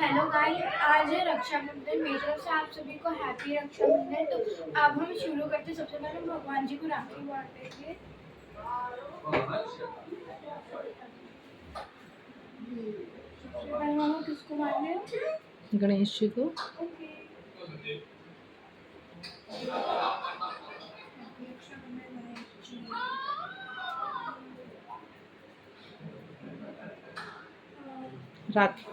Hello guys, आज है रक्षाबंधन। मेरी तरफ से आप सभी को हैप्पी रक्षाबंधन। तो अब हम शुरू करते। सबसे पहले हम भगवान जी को राखी बांध देंगे। सबसे पहले मामा किसको बांधे? गणेश जी को। ओके। हैप्पी रक्षाबंधन गणेश जी। राखी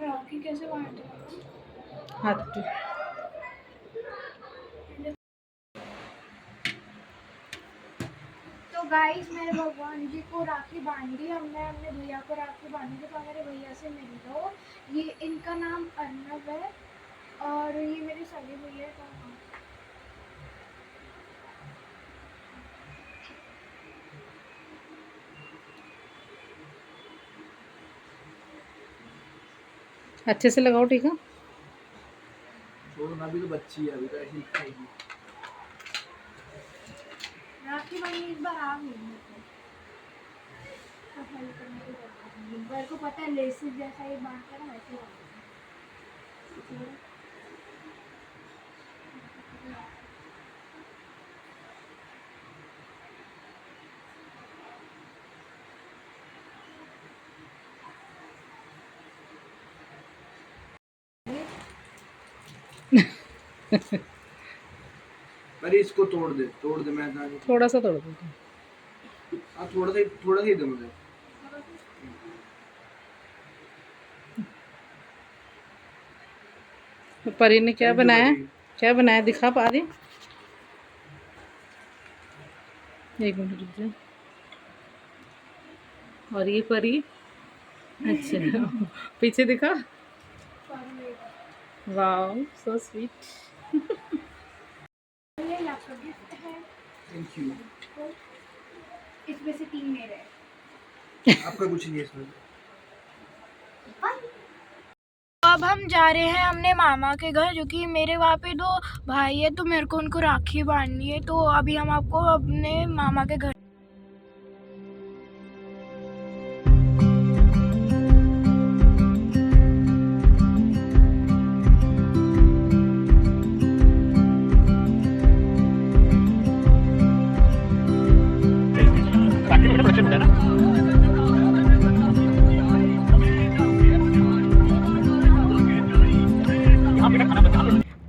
राखी कैसे बांधते हैं? हाथ पे। तो गाइस, मैंने भगवान जी को राखी बांधी। हमने अपने भैया को राखी बांधी थी। तो मेरे भैया से मिल लो। ये इनका नाम अर्नब है और ये मेरे सगे भैया का नाम। अच्छे से लगाओ, ठीक है। छोड़ना, अभी तो बच्ची है, अभी तो ऐसे ही खाएगी। राखी बांधने इस बार आ गई मेरे को पता है लेसिस जैसा ही बांधता है ना, वैसे ही अरे इसको तोड़ दे मैं थोड़ा सा तोड़ दो। थोड़ा सा ही दे मुझे। परी ने क्या Thank you, बनाया? परी। क्या बनाया दिखा पा रही? एक मिनट रुक जा। और ये परी। अच्छा पीछे दिखा। Wow, so sweet. ये आपका गिफ्ट है। Thank you. इसमें से 3 मेरे हैं। आपका कुछ नहीं है इसमें। अब हम जा रहे हैं अपने मामा के घर, जो कि मेरे वहाँ पे 2 भाई है, तो मेरे को उनको राखी बांधनी है। तो अभी हम आपको अपने मामा के घर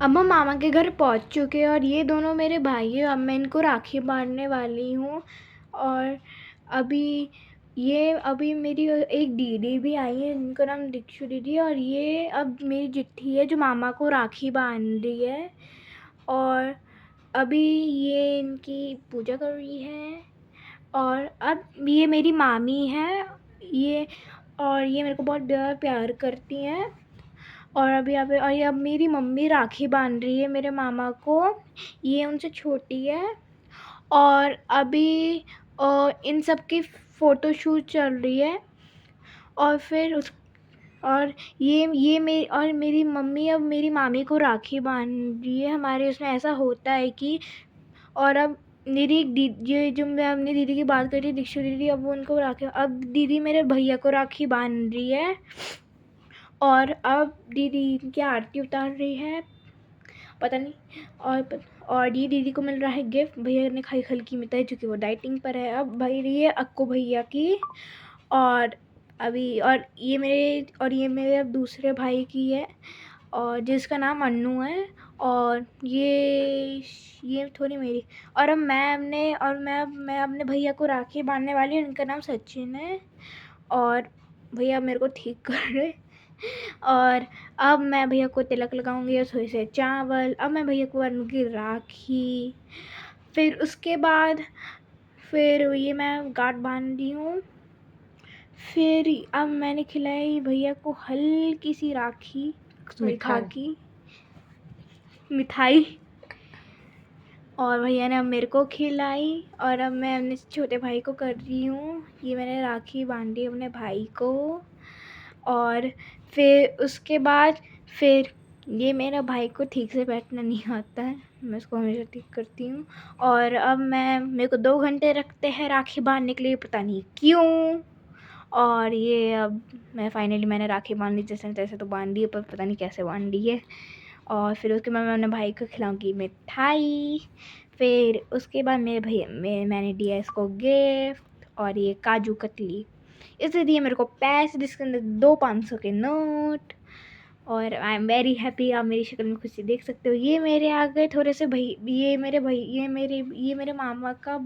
अब हम मामा के घर पहुंच चुके हैं और ये दोनों मेरे भाई हैं। अब मैं इनको राखी बांधने वाली हूँ। और अभी मेरी एक दीदी भी आई है, इनका नाम दीक्षु दीदी। और ये अब मेरी जिट्ठी है जो मामा को राखी बांध रही है। और अभी ये इनकी पूजा कर रही है। और अब ये मेरी मामी है। ये मेरे को बहुत प्यार करती हैं। और अभी ये अब मेरी मम्मी राखी बांध रही है मेरे मामा को। ये उनसे छोटी है। और अभी इन सब की फ़ोटोशूट चल रही है। और फिर मेरी मम्मी अब मेरी मामी को राखी बांध रही है। हमारे उसमें ऐसा होता है कि और अब मेरी एक दीदी, जो मैं अपनी दीदी की बात कर रही थी, दीक्षु दीदी, अब वो उनको अब दीदी मेरे भैया को राखी बांध रही है। और अब दीदी की आरती उतार रही है, पता नहीं। और ये दीदी को मिल रहा है गिफ्ट। भैया ने खाई हल्की मिठाई, चूँकि वो डाइटिंग पर है। अब भाई रही है अक्को भैया की। और ये मेरे अब दूसरे भाई की है, और जिसका नाम अन्नू है। और ये थोड़ी मेरी। और अब मैं अपने भैया को राखी बांधने वाली हूँ। उनका नाम सचिन है। और भैया मेरे को ठीक कर रहे। और अब मैं भैया को तिलक लगाऊंगी और थोड़े से चावल। अब मैं भैया को बांधूंगी राखी। फिर उसके बाद ये मैं गांठ बांध दी हूँ। फिर अब मैंने खिलाई भैया को हल्की सी राखी, खाकी मिठाई। और भैया ने अब मेरे को खिलाई। और अब मैं अपने छोटे भाई को कर रही हूँ। ये मैंने राखी बांधी अपने भाई को। और फिर उसके बाद ये मेरे भाई को ठीक से बैठना नहीं आता है। मैं इसको हमेशा ठीक करती हूँ। और अब मेरे को 2 घंटे रखते हैं राखी बांधने के लिए, पता नहीं क्यों। और ये अब मैंने राखी बांध ली, जैसे तैसे तो बांध दी है, पर पता नहीं कैसे बांध दी है। और फिर उसके बाद मैं अपने भाई को खिलाऊंगी मिठाई। फिर उसके बाद मैंने दिया इसको गिफ्ट, और ये काजू कतली। इसने दिए मेरे को पैसे, जिसके अंदर 2 500 के नोट। और आई एम वेरी हैप्पी। आप मेरी शक्ल में खुशी देख सकते हो। ये मेरे आ गए थोड़े से भाई, ये मेरे मामा का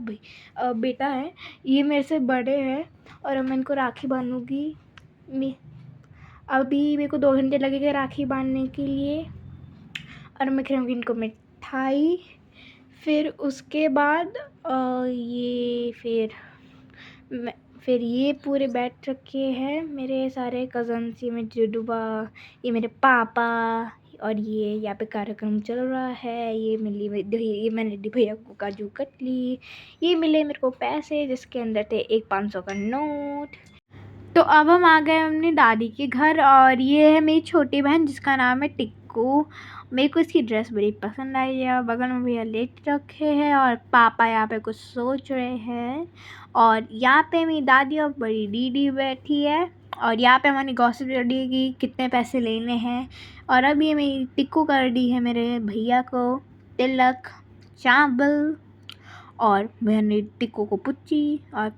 बेटा है। ये मेरे से बड़े हैं। और अब मैं इनको राखी बांधूंगी। अभी मेरे को 2 घंटे लगेंगे राखी बांधने के लिए। और मैं खिलाऊंगी इनको मिठाई। फिर उसके बाद फिर ये पूरे बैठ रखे हैं मेरे सारे कज़न्स। ये मेरे जुडुबा, ये मेरे पापा, और ये यहाँ पे कार्यक्रम चल रहा है। ये मैंने दी भैया को काजू कतली। ये मिले मेरे को पैसे, जिसके अंदर थे एक 500 का नोट। तो अब हम आ गए अपनी दादी के घर। और ये है मेरी छोटी बहन, जिसका नाम है टिक्कू। मेरे को इसकी ड्रेस बड़ी पसंद आई है। बगल में भैया लेट रखे हैं, और पापा यहाँ पे कुछ सोच रहे हैं। और यहाँ पे मेरी दादी और बड़ी दीदी बैठी है। और यहाँ पे हमारी गॉसिप रेडी है कि कितने पैसे लेने हैं। और अब ये मेरी टिक्कू कर दी है मेरे भैया को तिलक चावल। और मैंने टिक्कू को पुच्ची। और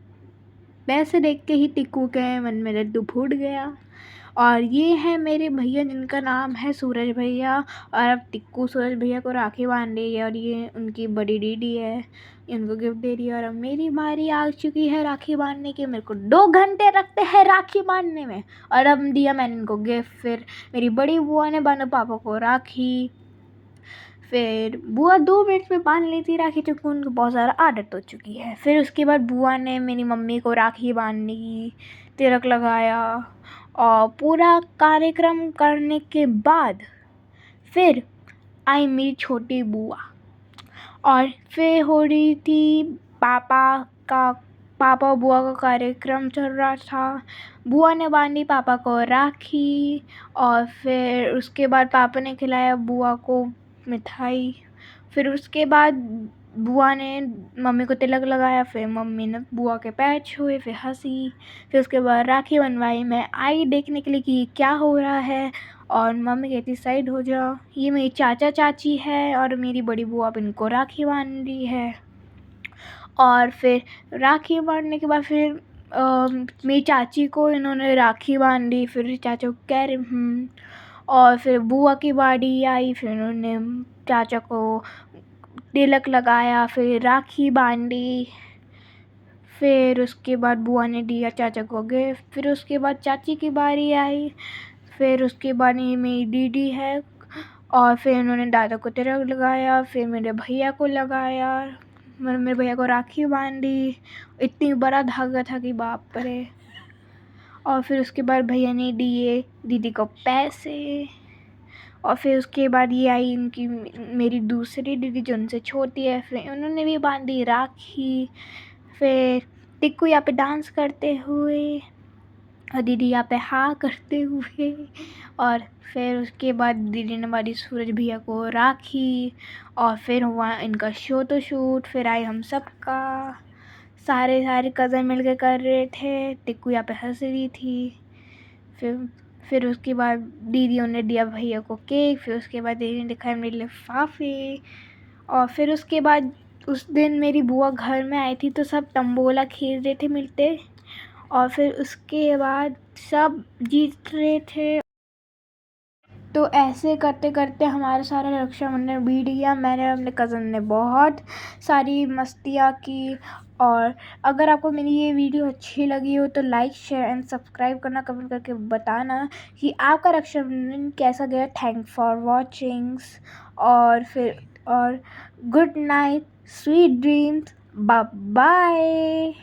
पैसे देख के ही टिक्कू के मन में लड्डू फूट गया। और ये है मेरे भैया, जिनका नाम है सूरज भैया। और अब टिक्कू सूरज भैया को राखी बांध रही है। और ये उनकी बड़ी दीदी है, इनको गिफ्ट दे रही है। और अब मेरी बारी आ चुकी है राखी बांधने की। मेरे को 2 घंटे लगते हैं राखी बांधने में। और अब दिया मैंने इनको गिफ्ट। फिर मेरी बड़ी बुआ ने बांधा पापा को राखी। फिर बुआ 2 मिनट में बांध लेती राखी, क्योंकि उनको बहुत ज़्यादा आदत हो चुकी है। फिर उसके बाद बुआ ने मेरी मम्मी को राखी बांधी, तिलक लगाया। और पूरा कार्यक्रम करने के बाद फिर आई मेरी छोटी बुआ। और फिर हो रही थी पापा और बुआ का कार्यक्रम चल रहा था। बुआ ने बांधी पापा को राखी। और फिर उसके बाद पापा ने खिलाया बुआ को मिठाई। फिर उसके बाद बुआ ने मम्मी को तिलक लगाया। फिर मम्मी ने बुआ के पैर छुए, फिर हंसी। फिर उसके बाद राखी बनवाई। मैं आई देखने के लिए कि क्या हो रहा है। और मम्मी कहती साइड हो जाओ। ये मेरी चाचा चाची है, और मेरी बड़ी बुआ अब इनको राखी बांध रही है। और फिर राखी बांधने के बाद फिर मेरी चाची को इन्होंने राखी बांधी। फिर चाचा को कह रहे और फिर बुआ की बारी आई। फिर उन्होंने चाचा को तिलक लगाया, फिर राखी बांधी। फिर उसके बाद बुआ ने दिया चाचा को गिफ्ट। फिर उसके बाद चाची की बारी आई। फिर उसके बाद ये मेरी दीदी है। और फिर उन्होंने दादा को तिलक लगाया। फिर मेरे भैया को लगाया, मेरे भैया को राखी बांधी। इतनी बड़ा धागा था कि बाप रे। और फिर उसके बाद भैया ने दिए दीदी को पैसे। और फिर उसके बाद ये आई इनकी मेरी दूसरी दीदी, जो उनसे छोटी है। फिर उन्होंने भी बांधी राखी। फिर टिक्कू यहाँ पे डांस करते हुए, और दीदी यहाँ पे हाँ करते हुए। और फिर उसके बाद दीदी ने बांधी सूरज भैया को राखी। और फिर हुआ इनका शो तो शूट। फिर आई हम सब का, सारे कज़न मिलकर कर रहे थे। टिक्कू यहाँ पे हंस रही थी। फिर उसके बाद दीदियों ने दिया भैया को केक। फिर उसके बाद दीदी ने दिखाया मेरे लिफाफे। और फिर उसके बाद उस दिन मेरी बुआ घर में आई थी, तो सब तंबोला खेल रहे थे मिलते। और फिर उसके बाद सब जीत रहे थे। तो ऐसे करते करते हमारा सारा रक्षाबंधन बीत गया। मैंने अपने कज़न ने बहुत सारी मस्तियाँ की। और अगर आपको मेरी ये वीडियो अच्छी लगी हो तो लाइक शेयर एंड सब्सक्राइब करना, कमेंट करके बताना कि आपका रक्षाबंधन कैसा गया। Thank for watchings. और good night, sweet dreams, bye bye.